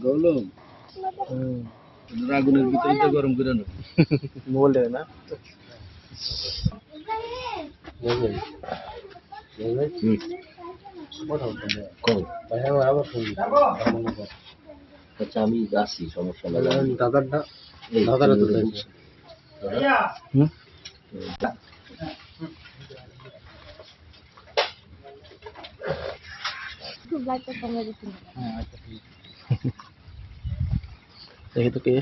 গলম আগুনের ভিতরে তো গরম করে না মোবাইল দেয় না আচ্ছা আমি যাচ্ছি সমস্যা নাই দাদারটা দাদারা তো দেখি তো কে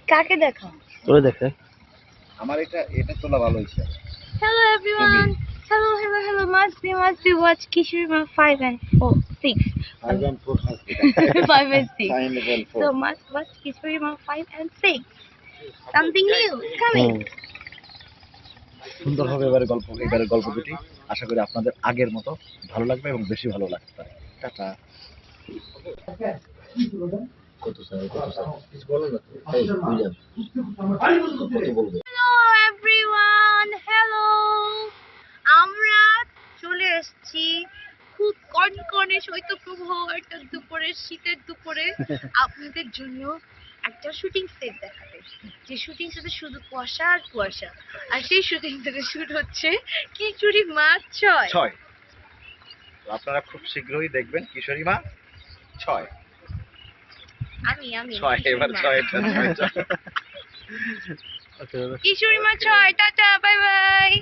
কাকে দেখা তোরে দেখে আমার এটা তোলা ভালো হইছে Hello everyone. Hello. Must be watch Kishorima 5 and 4, 6. 5 and 4 5 and 6. Fine level 4 So must watch Kishorima 5 and 6. Something new is coming. সুন্দর হবে এবারে গল্প দুটি আশা করি আপনাদের আগের মতো ভালো লাগবে এবং বেশি ভালো লাগতে পারে টাটা কত স্যার কিছু বলো না এই বুঝলাম কত বলবে Hello everyone. Hello. আমরা চলে এসেছি খুব কনকনে শৈত্যপ্রবাহ একটা দুপুরের শীতের দুপুরে আপনাদের জন্য একটা শুটিং সেট দেখাতে যে শুটিং সেটে শুধু কুয়াশা আর কুয়াশা আর সেই শুটিং সেটে শুট হচ্ছে খিচুড়ি মাছ 6 তো আপনারা খুব শীঘ্রই দেখবেন কিশোরী মা 6 আমি 6 এবার 6 কিশোরী মা 6 টাটা বাই বাই